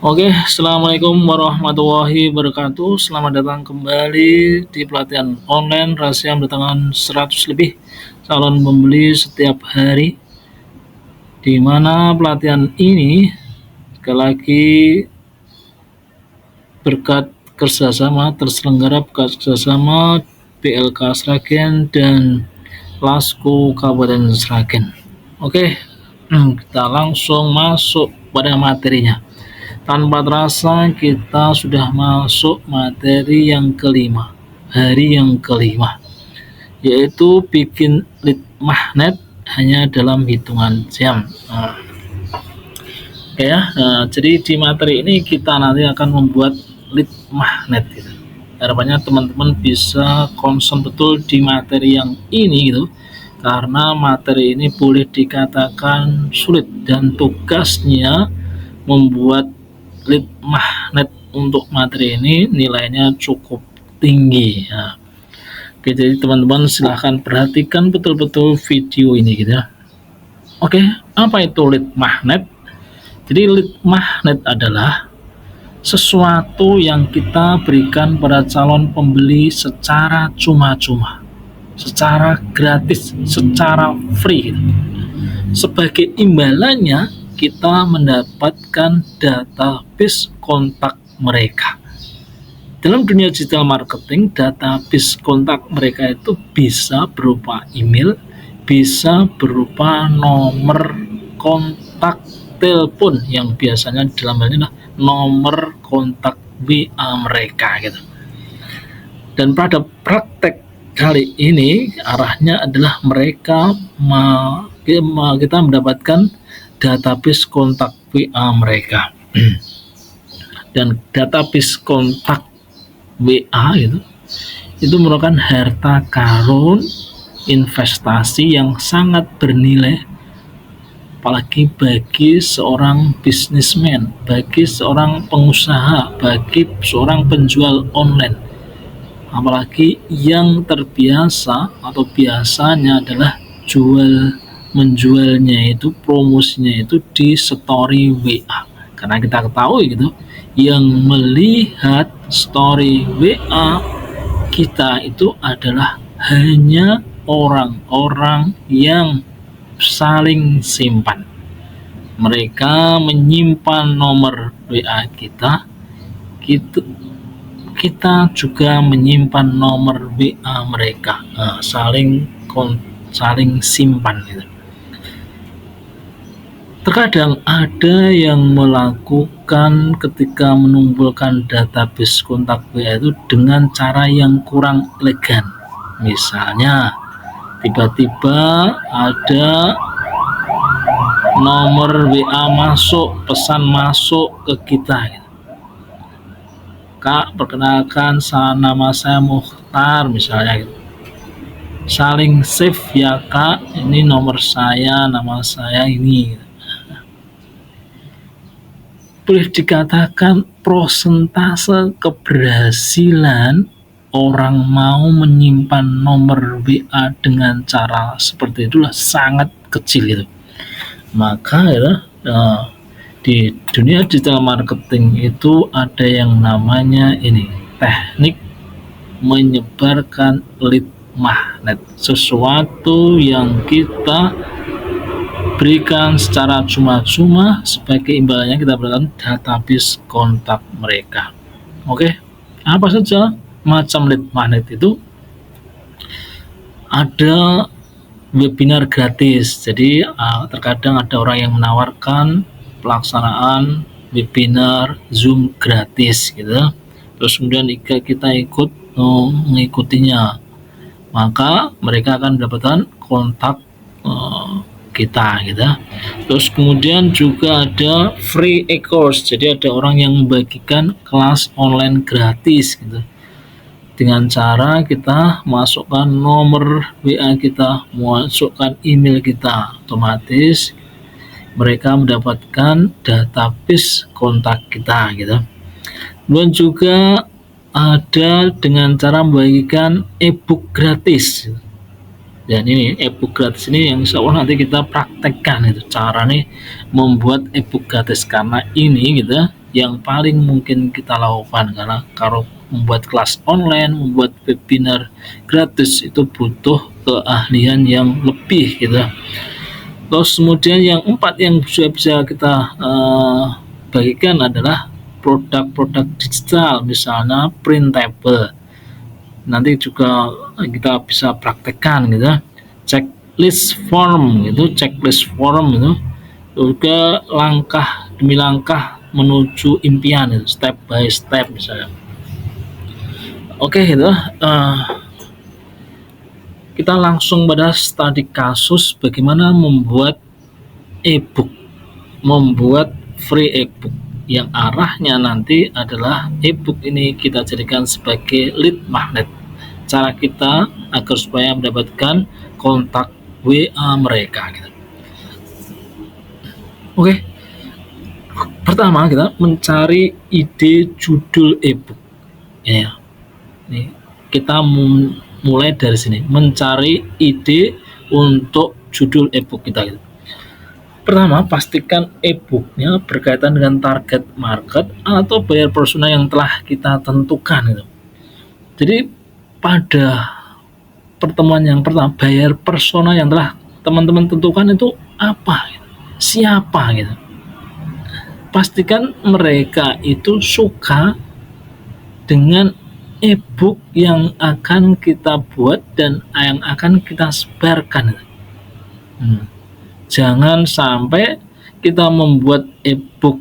Oke, assalamualaikum warahmatullahi wabarakatuh. Selamat datang kembali di pelatihan online rahasia mendatangkan 100 lebih calon pembeli setiap hari. Di mana pelatihan ini sekali lagi berkat kerjasama BLK Sragen dan Lasko Kabupaten Sragen. Oke, kita langsung masuk pada materinya. Tanpa terasa kita sudah masuk materi yang kelima, hari yang kelima, yaitu bikin lead magnet hanya dalam hitungan jam. Oke ya, jadi di materi ini kita nanti akan membuat lead magnet gitu. Harapannya teman-teman bisa concern betul di materi yang ini gitu, karena materi ini boleh dikatakan sulit dan tugasnya membuat lead magnet untuk materi ini nilainya cukup tinggi ya. Oke, jadi teman-teman silahkan perhatikan betul-betul video ini gitu ya. Oke, apa itu lead magnet? Jadi lead magnet adalah sesuatu yang kita berikan pada calon pembeli secara cuma-cuma, secara gratis, secara free gitu. Sebagai imbalannya kita mendapatkan database kontak mereka. Dalam dunia digital marketing, database kontak mereka itu bisa berupa email, bisa berupa nomor kontak telepon yang biasanya dalam hal ini adalah nomor kontak WA mereka gitu. Dan pada praktek kali ini arahnya adalah kita mendapatkan database kontak WA mereka. Dan database kontak WA itu merupakan harta karun investasi yang sangat bernilai, apalagi bagi seorang bisnismen, bagi seorang pengusaha, bagi seorang penjual online, apalagi yang terbiasa atau biasanya adalah menjualnya itu, promosinya itu di story WA. Karena kita ketahui gitu, yang melihat story WA kita itu adalah hanya orang-orang yang saling simpan. Mereka menyimpan nomor WA kita, kita juga menyimpan nomor WA mereka, saling simpan gitu. Terkadang ada yang melakukan ketika mengumpulkan database kontak WA itu dengan cara yang kurang elegan. Misalnya, tiba-tiba ada nomor WA masuk, pesan masuk ke kita. Kak, perkenalkan nama saya Mukhtar misalnya gitu. Saling save ya Kak, ini nomor saya, nama saya ini. Boleh dikatakan prosentase keberhasilan orang mau menyimpan nomor WA dengan cara seperti itulah sangat kecil gitu. Maka di dunia digital marketing itu ada yang namanya teknik menyebarkan lead magnet, sesuatu yang kita berikan secara cuma-cuma, sebagai imbalannya kita berikan database kontak mereka. Oke, apa saja macam lead magnet itu? Ada webinar gratis, jadi terkadang ada orang yang menawarkan pelaksanaan webinar Zoom gratis gitu. Terus kemudian kita ikut mengikutinya, maka mereka akan mendapatkan kontak kita gitu. Terus kemudian juga ada free e-course, jadi ada orang yang membagikan kelas online gratis gitu, dengan cara kita masukkan nomor WA kita, masukkan email kita, otomatis mereka mendapatkan database kontak kita gitu. Dan juga ada dengan cara membagikan e-book gratis. Dan ini e-book gratis ini yang insya Allah nanti kita praktekkan itu cara nih membuat e-book gratis, karena ini gitu yang paling mungkin kita lakukan, karena kalau membuat kelas online, membuat webinar gratis itu butuh keahlian yang lebih gitu. Terus kemudian yang empat yang bisa kita bagikan adalah produk-produk digital, misalnya printable. Nanti juga kita bisa praktekkan gitu, checklist form gitu, juga langkah demi langkah menuju impian gitu, step by step misalnya. Oke gitu, kita langsung pada studi kasus bagaimana membuat e-book, membuat free e-book yang arahnya nanti adalah e-book ini kita jadikan sebagai lead magnet, cara kita agar supaya mendapatkan kontak WA mereka gitu. Oke, pertama kita mencari ide judul e-book ya. Nih, kita mulai dari sini, mencari ide untuk judul e-book kita gitu. Pertama, pastikan e-booknya berkaitan dengan target market atau buyer persona yang telah kita tentukan gitu. Jadi pada pertemuan yang pertama, buyer persona yang telah teman-teman tentukan itu apa? Siapa gitu. Pastikan mereka itu suka dengan e-book yang akan kita buat dan yang akan kita sebarkan. Jangan sampai kita membuat e-book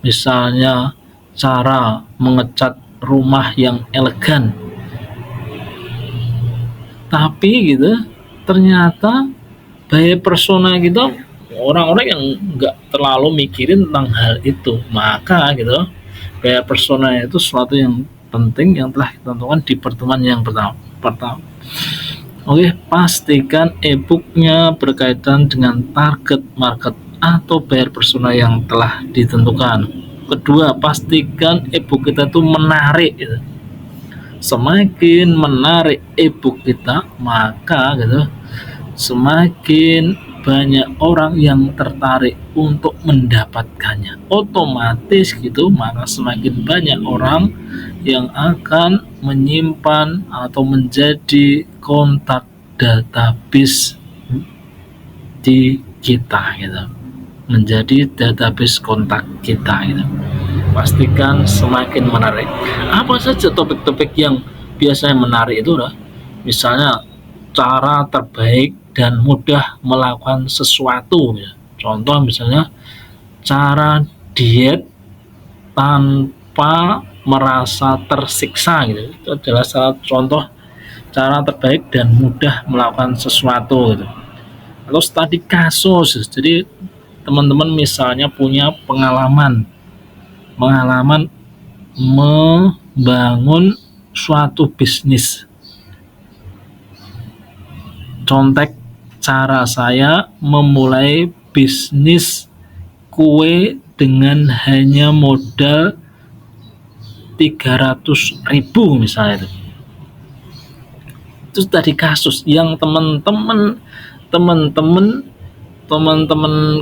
misalnya cara mengecat rumah yang elegan, tapi gitu ternyata buyer persona kita orang-orang yang nggak terlalu mikirin tentang hal itu. Maka gitu, buyer persona itu sesuatu yang penting yang telah ditentukan di pertemuan yang pertama. Oke, pastikan e-booknya berkaitan dengan target market atau buyer persona yang telah ditentukan. Kedua, pastikan e-book kita itu menarik gitu. Semakin menarik e-book kita, maka gitu semakin banyak orang yang tertarik untuk mendapatkannya. Otomatis gitu, maka semakin banyak orang yang akan menyimpan atau menjadi kontak database di kita gitu, menjadi database kontak kita gitu. Pastikan semakin menarik. Apa saja topik-topik yang biasanya menarik itu lah, misalnya cara terbaik dan mudah melakukan sesuatu ya. Contoh misalnya cara diet tanpa merasa tersiksa gitu. Itu adalah salah contoh cara terbaik dan mudah melakukan sesuatu gitu. Atau studi kasus. Jadi teman-teman misalnya punya pengalaman membangun suatu bisnis. Contek cara saya memulai bisnis kue dengan hanya modal 300.000 misalnya itu tadi kasus yang teman-teman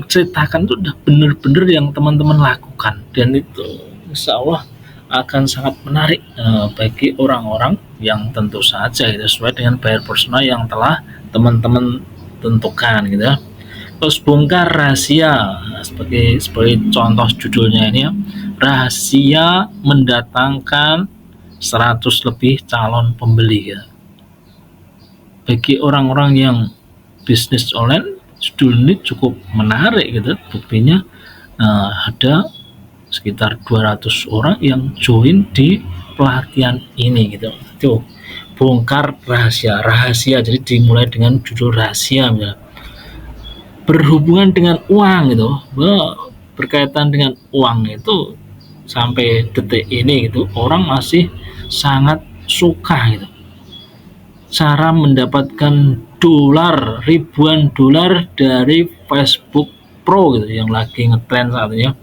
ceritakan itu udah bener-bener yang teman-teman lakukan, dan itu insya Allah akan sangat menarik bagi orang-orang yang tentu saja itu sesuai dengan buyer persona yang telah teman-teman tentukan gitu ya. Terus bongkar rahasia, sebagai contoh judulnya ini ya, rahasia mendatangkan 100 lebih calon pembeli ya. Bagi orang-orang yang bisnis online, judul ini cukup menarik gitu. Buktinya ada sekitar 200 orang yang join di pelatihan ini gitu. Tuh, bongkar rahasia. Jadi dimulai dengan judul rahasia misalnya. Berhubungan dengan uang gitu, berkaitan dengan uang itu sampai detik ini gitu orang masih sangat suka gitu. Cara mendapatkan ribuan dolar dari Facebook Pro gitu yang lagi ngetren saat ini ya.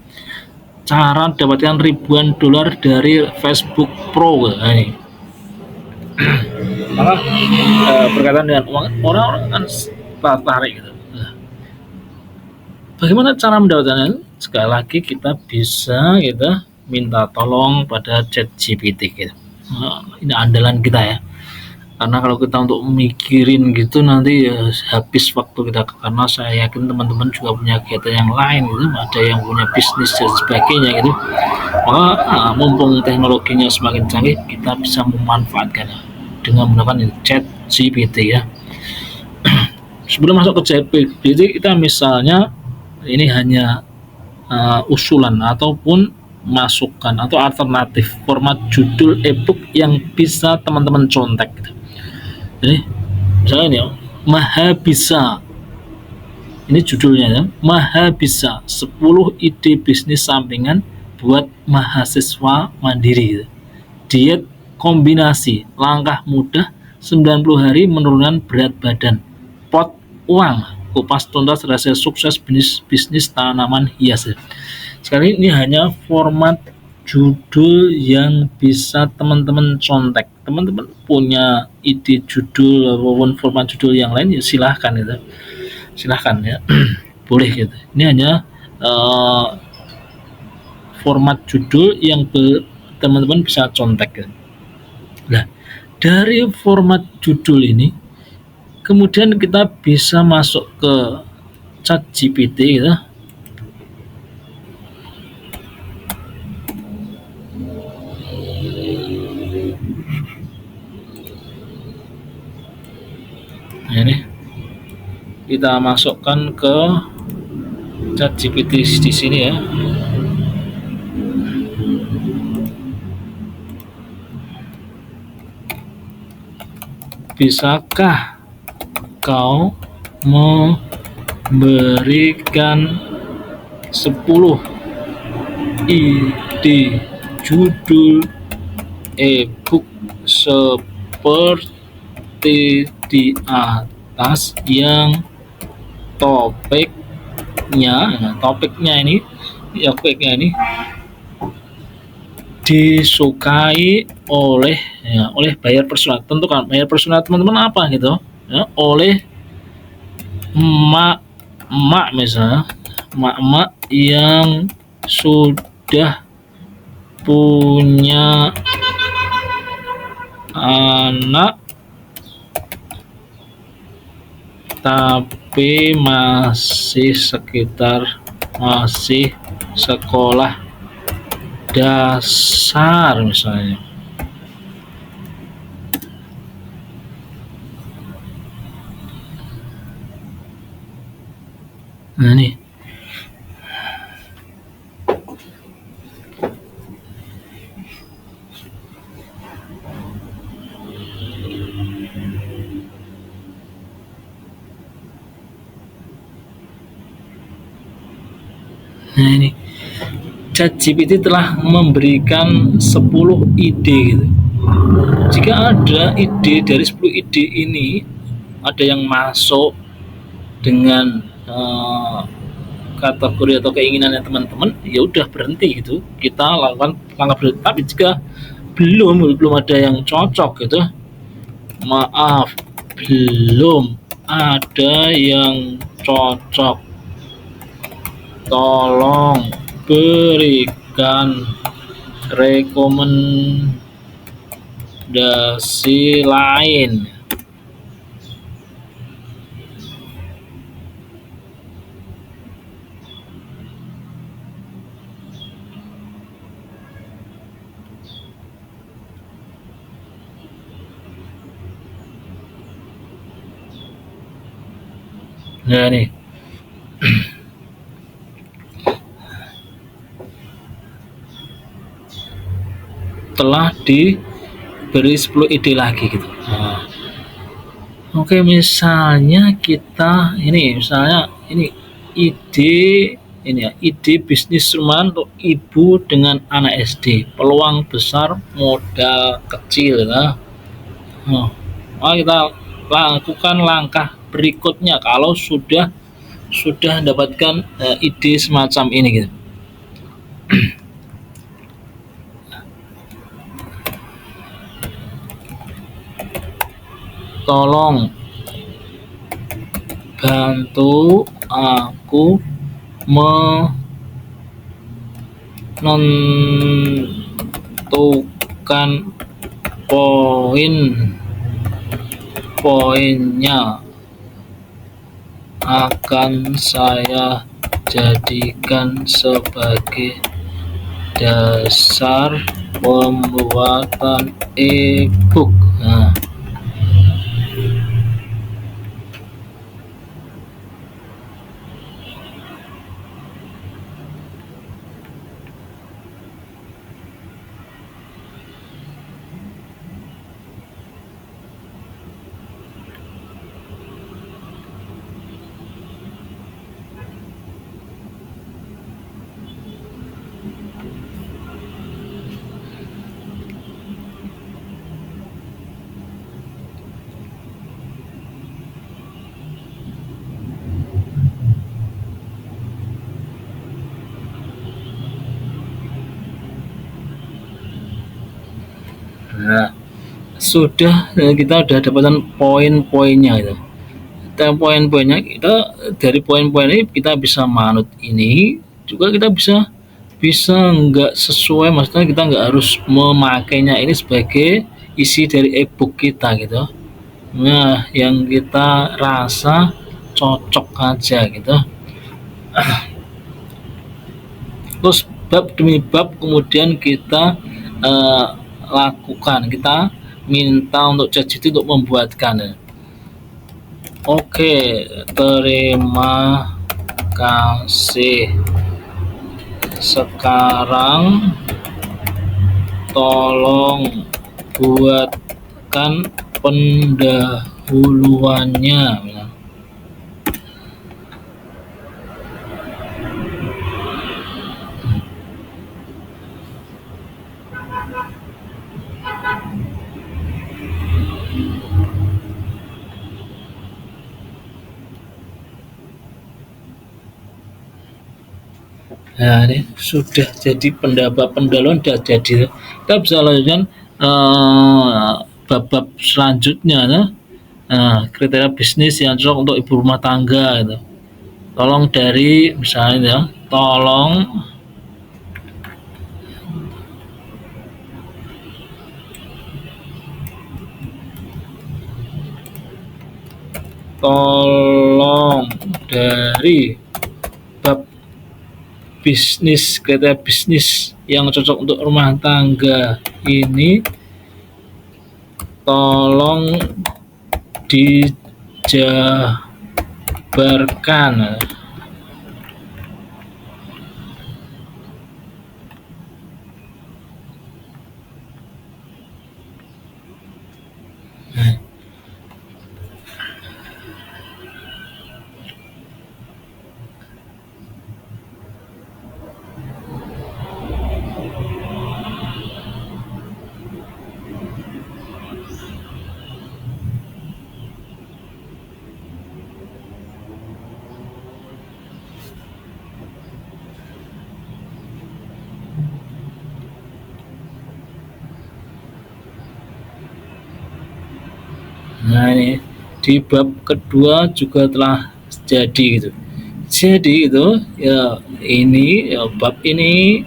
Cara dapatkan ribuan dolar dari Facebook Pro gitu. Nah, ini maka berkaitan dengan uang, orang-orang kan tertarik gitu. Bagaimana cara mendapatkannya? sekali lagi kita bisa kita minta tolong pada ChatGPT gitu. Ini andalan kita ya. Karena kalau kita untuk mikirin gitu nanti ya habis waktu kita, karena saya yakin teman-teman juga punya kegiatan yang lain gitu, ada yang punya bisnis dan sebagainya gitu. Maka mumpung teknologinya semakin canggih, kita bisa memanfaatkannya dengan menggunakan chat GPT ya. Sebelum masuk ke GPT, kita misalnya ini hanya usulan ataupun masukan atau alternatif format judul ebook yang bisa teman-teman contek gitu. Jadi misalnya ini Maha Bisa, ini judulnya ya, Maha Bisa 10 ide bisnis sampingan buat mahasiswa mandiri gitu. Diet kombinasi, langkah mudah 90 hari menurunkan berat badan, pot uang, kupas tuntas rahasia sukses bisnis tanaman hias. Sekali ini hanya format judul yang bisa teman-teman contek. Teman-teman punya ide judul ataupun format judul yang lain ya silahkan gitu. Silahkan ya. Boleh gitu. Ini hanya format judul yang teman-teman bisa contek gitu. Nah, dari format judul ini kemudian kita bisa masuk ke ChatGPT gitu. Nah, ini kita masukkan ke ChatGPT di sini ya. Bisakah kau memberikan 10 ide judul ebook seperti di atas yang topiknya ini disukai oleh buyer persona. Tentukan buyer persona teman-teman apa gitu ya, oleh emak misalnya, emak yang sudah punya anak tapi masih sekolah dasar misalnya. Nah nih, ChatGPT telah memberikan 10 ide gitu. Jika ada ide dari 10 ide ini, ada yang masuk dengan kategori atau keinginannya teman-teman, ya udah berhenti gitu. Kita lakukan langkah berikutnya. Tapi jika belum ada yang cocok gitu, maaf, belum ada yang cocok, tolong berikan rekomendasi lain. Nah nih, telah diberi 10 ide lagi gitu. Oke, misalnya kita ini ide bisnis rumah untuk ibu dengan anak SD, peluang besar modal kecil ya. Kita lakukan langkah berikutnya kalau sudah mendapatkan ide semacam ini gitu. Tolong bantu aku nentukan poin-poinnya akan saya jadikan sebagai dasar pembuatan e-book. Nah, kita udah dapatkan poin-poinnya itu. Dan poin-poinnya kita dari poin-poin ini kita bisa manut ini, juga kita bisa bisa nggak sesuai, maksudnya kita nggak harus memakainya ini sebagai isi dari e-book kita gitu. Nah, yang kita rasa cocok aja gitu. Terus bab demi bab kemudian kita lakukan, kita minta untuk ChatGPT untuk membuatkan. Oke, terima kasih. Sekarang tolong buatkan pendahuluannya. Nah, ini sudah jadi pendahuluan sudah jadi. Kita bisa lanjutkan bab-bab selanjutnya. Nah, kriteria bisnis yang cocok untuk ibu rumah tangga itu. Tolong dari misalnya ya, tolong dari bab bisnis, kriteria bisnis yang cocok untuk rumah tangga ini tolong dijabarkan. Nah, ini di bab kedua juga telah jadi gitu. Jadi itu ya, ini ya, bab ini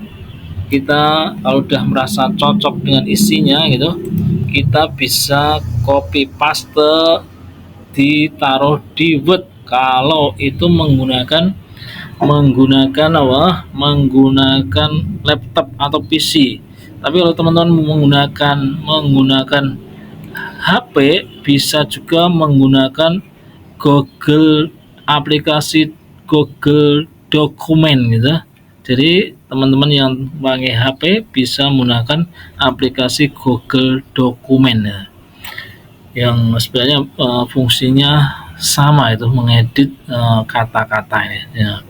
kita kalau udah merasa cocok dengan isinya gitu, kita bisa copy paste ditaruh di Word kalau itu menggunakan laptop atau PC. Tapi kalau teman-teman menggunakan HP, bisa juga menggunakan Google, aplikasi Google Dokumen gitu. Jadi teman-teman yang pakai HP bisa menggunakan aplikasi Google Dokumen ya, yang sebenarnya fungsinya sama, itu mengedit kata-kata ini ya.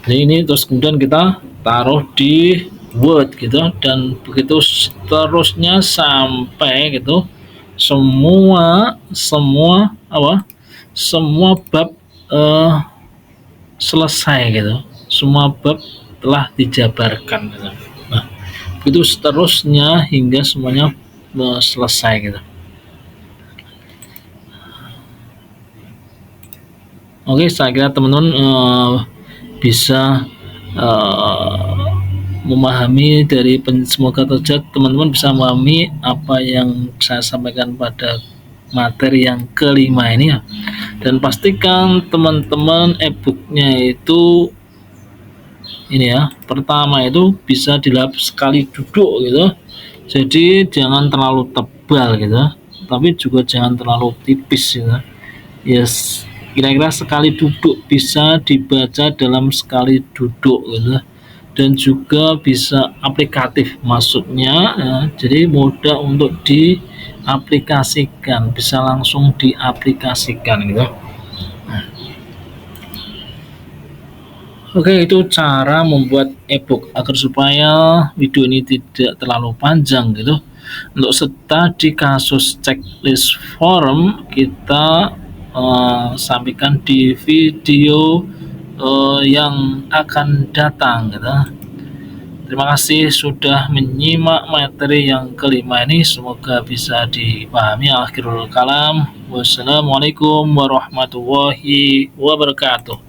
Jadi ini terus kemudian kita taruh di Word gitu, dan begitu seterusnya sampai gitu semua bab selesai gitu, semua bab telah dijabarkan gitu. Nah, itu seterusnya hingga semuanya selesai gitu. Oke, saya kira teman-teman bisa memahami dari semoga saja teman-teman bisa memahami apa yang saya sampaikan pada materi yang kelima ini ya. Dan pastikan teman-teman e-booknya itu ini ya, pertama itu bisa dilap sekali duduk gitu, jadi jangan terlalu tebal gitu, tapi juga jangan terlalu tipis gitu. Yes, kira-kira sekali duduk bisa dibaca dalam sekali duduk gitu, dan juga bisa aplikatif maksudnya ya, jadi mudah untuk diaplikasikan, bisa langsung diaplikasikan gitu. Oke, itu cara membuat e-book agar supaya video ini tidak terlalu panjang gitu. Untuk study kasus checklist form kita sampaikan di video yang akan datang gitu. Terima kasih sudah menyimak materi yang kelima ini, semoga bisa dipahami. Akhirul kalam, wassalamualaikum warahmatullahi wabarakatuh.